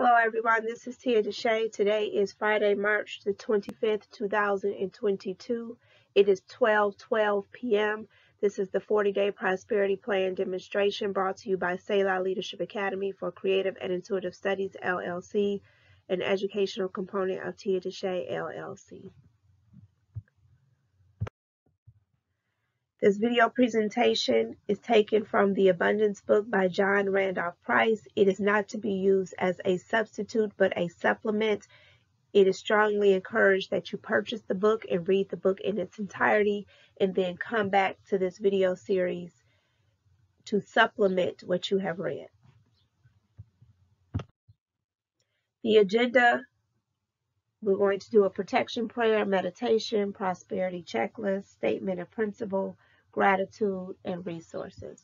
Hello everyone, this is Tia DeShay. Today is Friday, March the 25th, 2022. It is 12:12 p.m. This is the 40-day prosperity plan demonstration brought to you by Selah Leadership Academy for Creative and Intuitive Studies, LLC, an educational component of Tia DeShay, LLC. This video presentation is taken from the Abundance book by John Randolph Price. It is not to be used as a substitute, but a supplement. It is strongly encouraged that you purchase the book and read the book in its entirety, and then come back to this video series to supplement what you have read. The agenda, we're going to do a protection prayer, meditation, prosperity checklist, statement of principle, gratitude, and resources.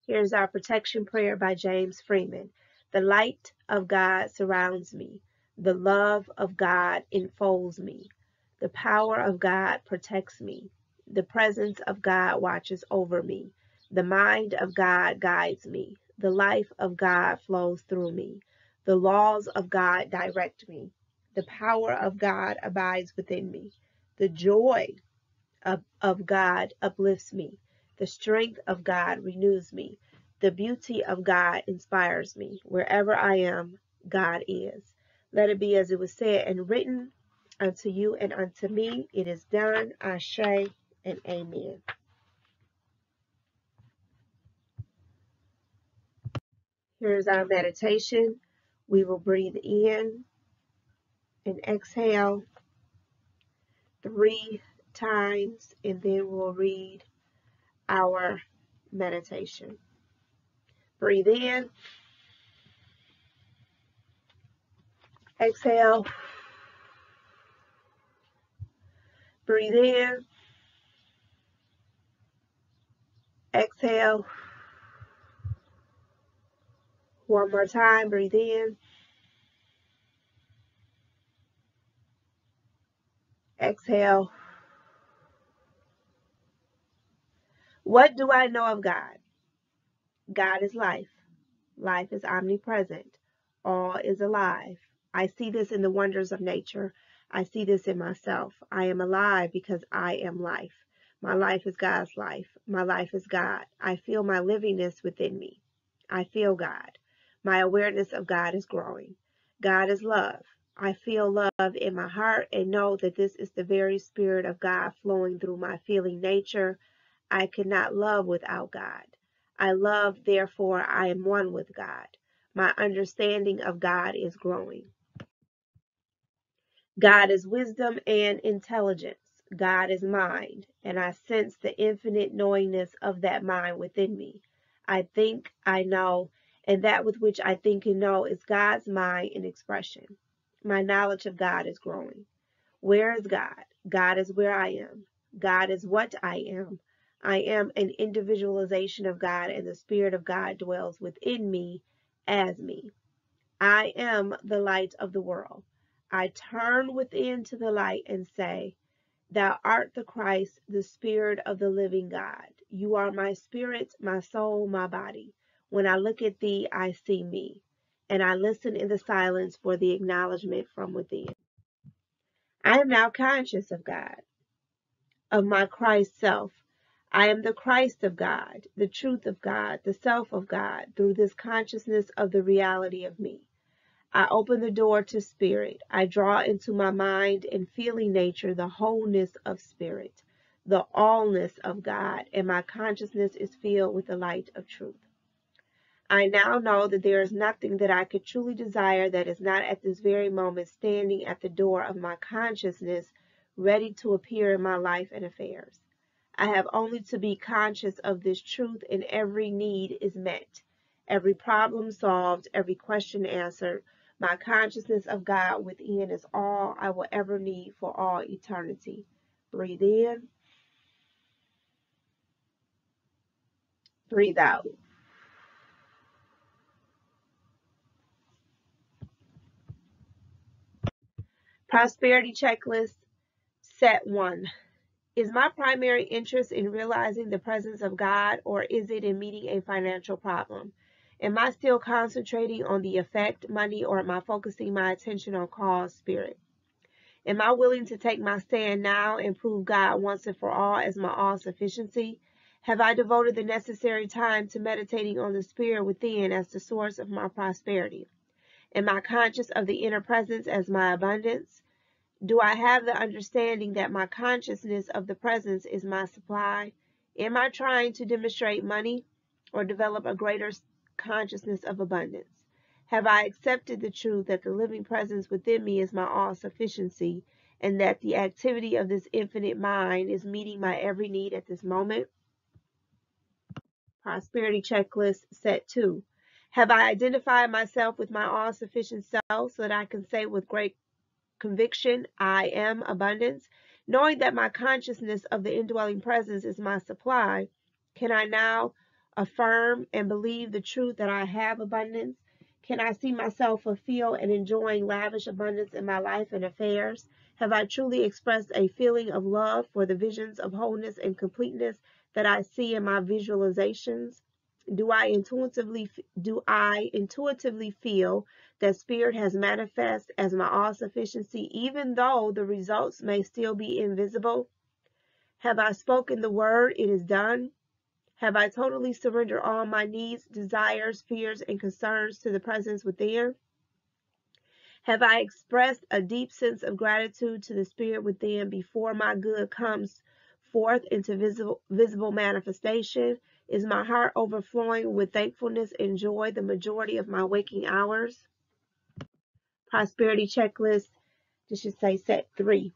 Here's our protection prayer by James Freeman. The light of God surrounds me. The love of God enfolds me. The power of God protects me. The presence of God watches over me. The mind of God guides me. The life of God flows through me. The laws of God direct me. The power of God abides within me. The joy of God uplifts me. The strength of God renews me. The beauty of God inspires me. Wherever I am, God is. Let it be as it was said and written unto you and unto me. It is done. Ashe and amen. Here's our meditation. We will breathe in and exhale 3 times, and then we'll read our meditation. Breathe in. Exhale. Breathe in. Exhale. One more time. Breathe in. Exhale. What do I know of God? God is life. Life is omnipresent. All is alive. I see this in the wonders of nature. I see this in myself. I am alive because I am life. My life is God's life. My life is God. I feel my livingness within me. I feel God. My awareness of God is growing. God is love. I feel love in my heart and know that this is the very spirit of God flowing through my feeling nature. I cannot love without God. I love, therefore I am one with God. My understanding of God is growing. God is wisdom and intelligence. God is mind, and I sense the infinite knowingness of that mind within me. I think, I know, and that with which I think and know is God's mind in expression. My knowledge of God is growing. Where is God? God is where I am. God is what I am. I am an individualization of God, and the Spirit of God dwells within me as me. I am the light of the world. I turn within to the light and say, Thou art the Christ, the Spirit of the living God. You are my spirit, my soul, my body. When I look at thee, I see me, and I listen in the silence for the acknowledgement from within. I am now conscious of God, of my Christ self. I am the Christ of God, the truth of God, the self of God, through this consciousness of the reality of me. I open the door to spirit. I draw into my mind and feeling nature the wholeness of spirit, the allness of God, and my consciousness is filled with the light of truth. I now know that there is nothing that I could truly desire that is not at this very moment standing at the door of my consciousness, ready to appear in my life and affairs. I have only to be conscious of this truth, and every need is met, every problem solved, every question answered. My consciousness of God within is all I will ever need for all eternity. Breathe in. Breathe out. Prosperity checklist, set 1. Is my primary interest in realizing the presence of God, or is it in meeting a financial problem? Am I still concentrating on the effect, money, or am I focusing my attention on cause, spirit? Am I willing to take my stand now and prove God once and for all as my all-sufficiency? Have I devoted the necessary time to meditating on the spirit within as the source of my prosperity? Am I conscious of the inner presence as my abundance? Do I have the understanding that my consciousness of the presence is my supply? Am I trying to demonstrate money or develop a greater consciousness of abundance? Have I accepted the truth that the living presence within me is my all-sufficiency and that the activity of this infinite mind is meeting my every need at this moment? Prosperity checklist set 2. Have I identified myself with my all-sufficient self so that I can say with great conviction, I am abundance? Knowing that my consciousness of the indwelling presence is my supply, can I now affirm and believe the truth that I have abundance? Can I see myself fulfilled and enjoying lavish abundance in my life and affairs? Have I truly expressed a feeling of love for the visions of wholeness and completeness that I see in my visualizations? Do I intuitively feel that spirit has manifest as my all-sufficiency, even though the results may still be invisible? Have I spoken the word, it is done? Have I totally surrendered all my needs, desires, fears, and concerns to the presence within? Have I expressed a deep sense of gratitude to the spirit within before my good comes forth into visible manifestation? Is my heart overflowing with thankfulness and joy the majority of my waking hours? Prosperity checklist, this should say set 3.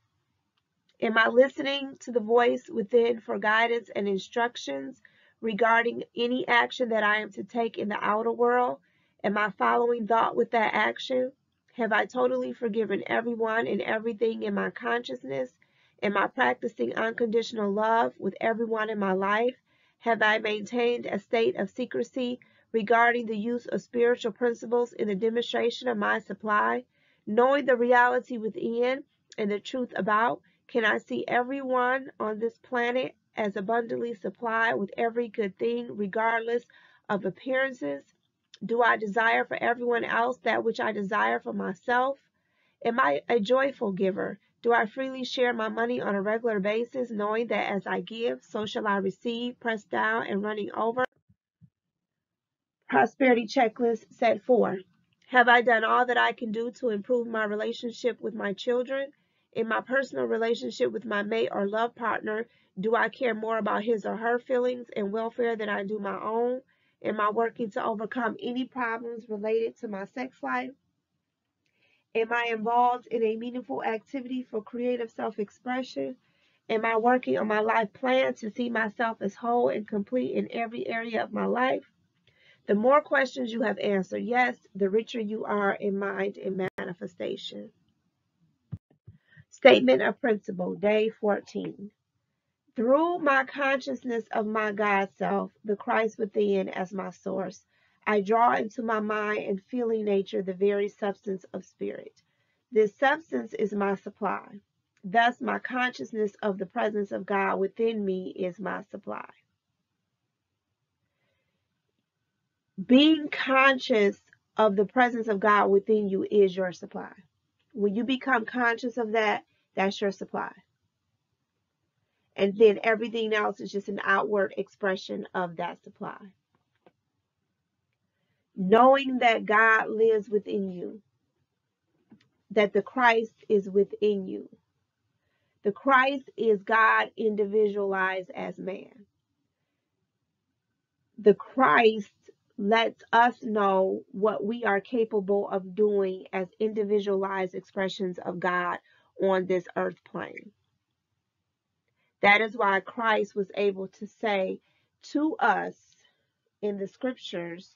Am I listening to the voice within for guidance and instructions regarding any action that I am to take in the outer world? Am I following thought with that action? Have I totally forgiven everyone and everything in my consciousness? Am I practicing unconditional love with everyone in my life? Have I maintained a state of secrecy regarding the use of spiritual principles in the demonstration of my supply? Knowing the reality within and the truth about, can I see everyone on this planet as abundantly supplied with every good thing, regardless of appearances? Do I desire for everyone else that which I desire for myself? Am I a joyful giver? Do I freely share my money on a regular basis, knowing that as I give, so shall I receive, pressed down and running over? Prosperity checklist set 4. Have I done all that I can do to improve my relationship with my children? In my personal relationship with my mate or love partner, do I care more about his or her feelings and welfare than I do my own? Am I working to overcome any problems related to my sex life? Am I involved in a meaningful activity for creative self-expression? Am I working on my life plan to see myself as whole and complete in every area of my life? The more questions you have answered yes, the richer you are in mind and manifestation. Statement of principle, day 14. Through my consciousness of my God self, the Christ within as my source, I draw into my mind and feeling nature the very substance of spirit. This substance is my supply. Thus, my consciousness of the presence of God within me is my supply. Being conscious of the presence of God within you is your supply. When you become conscious of that, that's your supply. And then everything else is just an outward expression of that supply. Knowing that God lives within you, that the Christ is within you. The Christ is God individualized as man. The Christ lets us know what we are capable of doing as individualized expressions of God on this earth plane. That is why Christ was able to say to us in the scriptures,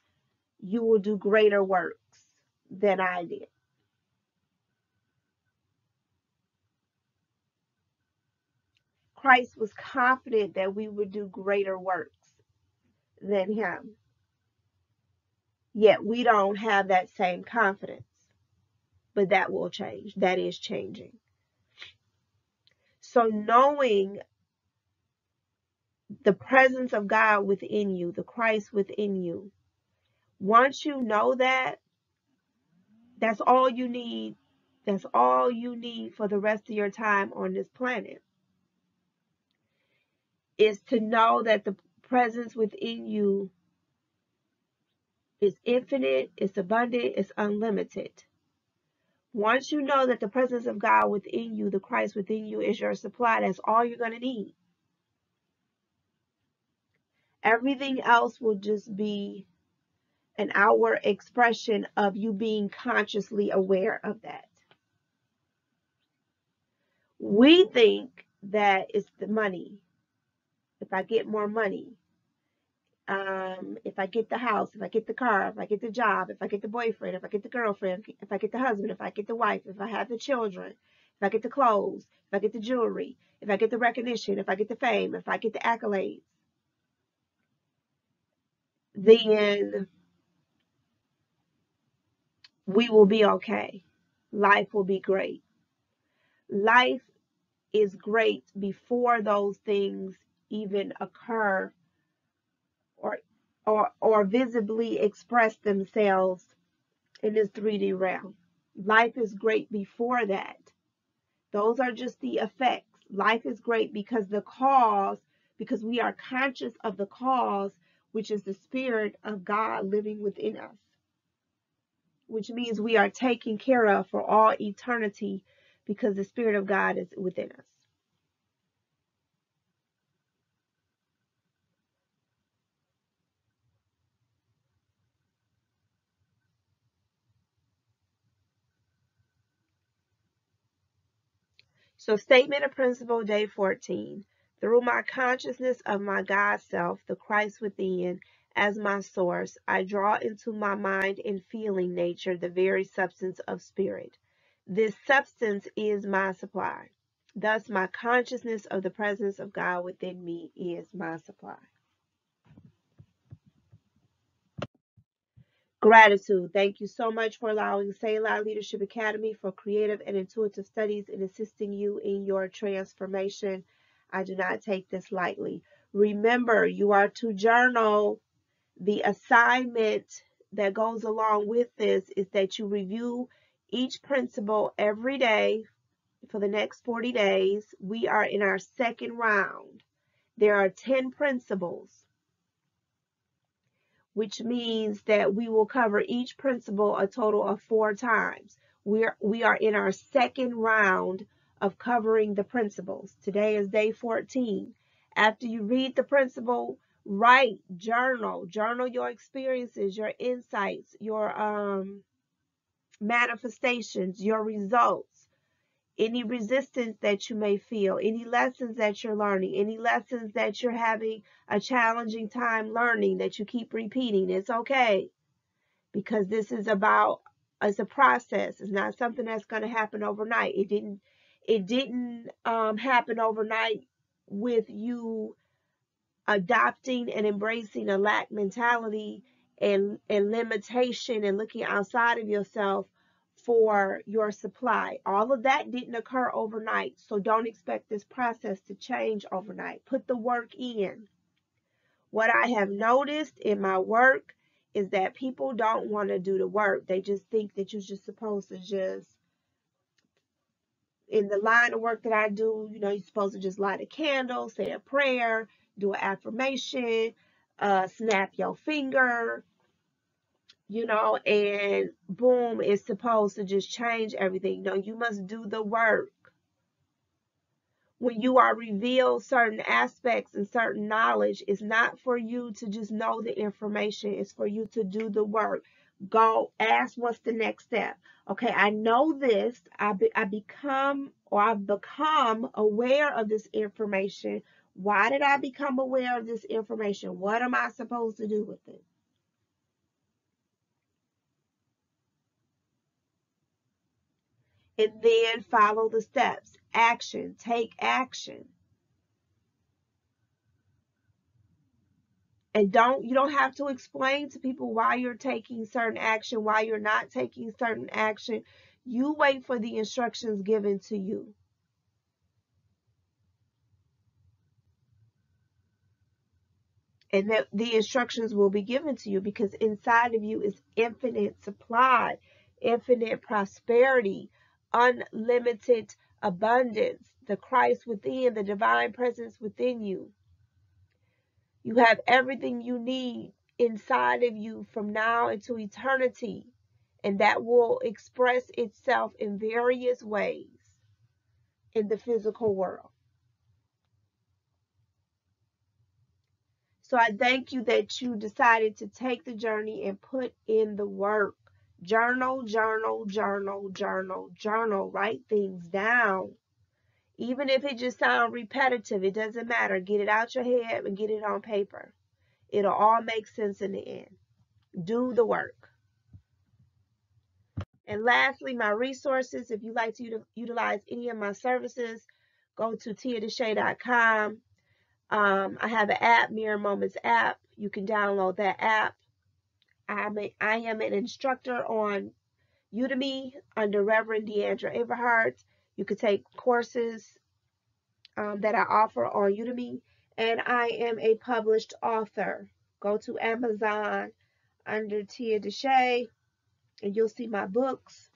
you will do greater works than I did. Christ was confident that we would do greater works than him. Yet we don't have that same confidence. But that will change. That is changing. So knowing the presence of God within you, the Christ within you, Once you know that, that's all you need. That's all you need for the rest of your time on this planet, is to know that the presence within you is infinite, it's abundant, it's unlimited. Once you know that the presence of God within you, the Christ within you, is your supply, that's all you're going to need. Everything else will just be an outward expression of you being consciously aware of that. We think that it's the money. If I get more money, if I get the house, if I get the car, if I get the job, if I get the boyfriend, if I get the girlfriend, if I get the husband, if I get the wife, if I have the children, if I get the clothes, if I get the jewelry, if I get the recognition, if I get the fame, if I get the accolades, then we will be okay. Life will be great. Life is great before those things even occur or or visibly express themselves in this 3D realm. Life is great before that. Those are just the effects. Life is great because because we are conscious of the cause, which is the Spirit of God living within us, which means we are taken care of for all eternity because the Spirit of God is within us. So, statement of principle, day 14. Through my consciousness of my God self, the Christ within, as my source, I draw into my mind and feeling nature the very substance of spirit. This substance is my supply. Thus, my consciousness of the presence of God within me is my supply. Gratitude. Thank you so much for allowing Selah Leadership Academy for creative and intuitive studies in assisting you in your transformation. I do not take this lightly. Remember, you are to journal. The assignment that goes along with this is that you review each principle every day for the next 40 days. We are in our second round. There are 10 principles, which means that we will cover each principle a total of 4 times. We are in our second round of covering the principles. Today is day 14. After you read the principle, write, journal your experiences, your insights, your manifestations, your results, any resistance that you may feel, any lessons that you're learning, any lessons that you're having a challenging time learning that you keep repeating. It's okay, because this is it's a process. It's not something that's going to happen overnight. It didn't happen overnight with you adopting and embracing a lack mentality and limitation and looking outside of yourself for your supply. All of that didn't occur overnight, so don't expect this process to change overnight. Put the work in. What I have noticed in my work is that people don't want to do the work. They just think that you're just supposed to just, in the line of work that I do, you're supposed to just light a candle, say a prayer, do an affirmation, snap your finger, and boom, it's supposed to just change everything. No, you must do the work. When you are revealed certain aspects and certain knowledge, it's not for you to just know the information. It's for you to do the work. Go ask, what's the next step? Okay, I know this. I've become aware of this information. Why did I become aware of this information? What am I supposed to do with it? And then follow the steps. Action. Take action. And you don't have to explain to people why you're taking certain action, why you're not taking certain action. You wait for the instructions given to you. And that the instructions will be given to you, because inside of you is infinite supply, infinite prosperity, unlimited abundance, the Christ within, the divine presence within you. You have everything you need inside of you from now into eternity, and that will express itself in various ways in the physical world. So I thank you that you decided to take the journey and put in the work. Journal, journal, journal, journal, journal. Write things down. Even if it just sounds repetitive, it doesn't matter. Get it out your head and get it on paper. It'll all make sense in the end. Do the work. And lastly, my resources. If you'd like to utilize any of my services, go to tiadeshay.com. I have an app, Mirror Moments app. You can download that app. I am an instructor on Udemy under Reverend Deandra Everhart. You could take courses that I offer on Udemy. And I am a published author. Go to Amazon under Tia DeShay and you'll see my books.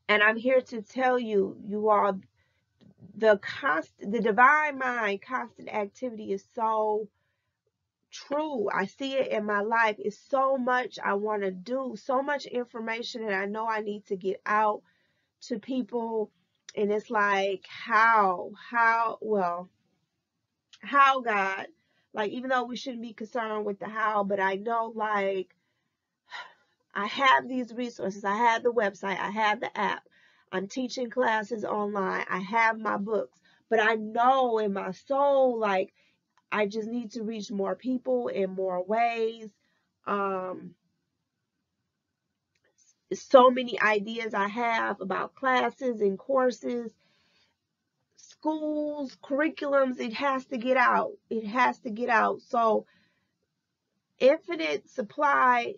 And I'm here to tell you, you all, the divine mind, constant activity is so true. I see it in my life. It's so much I want to do, so much information that I know I need to get out to people. And it's like, how God, like, even though we shouldn't be concerned with the how, but I know, like, I have these resources. I have the website. I have the app. I'm teaching classes online. I have my books. But I know in my soul, like, I just need to reach more people in more ways. So many ideas I have about classes and courses, schools, curriculums. It has to get out. It has to get out. So infinite supply,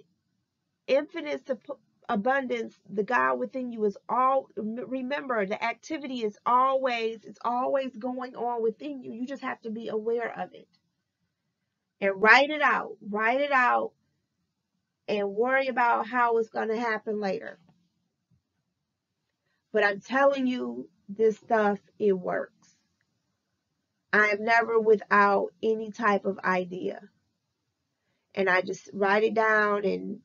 abundance, the God within you is all, remember, the activity is it's always going on within you. You just have to be aware of it and write it out and worry about how it's going to happen later. But I'm telling you, this stuff, it works. I am never without any type of idea, and I just write it down and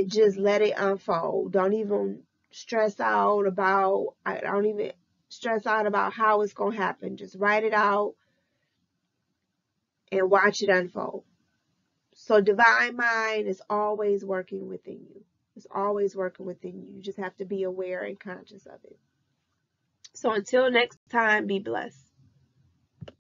just let it unfold. Don't even stress out about, I don't even stress out about how it's going to happen. Just write it out and watch it unfold. So divine mind is always working within you. It's always working within you. You just have to be aware and conscious of it. So until next time, be blessed.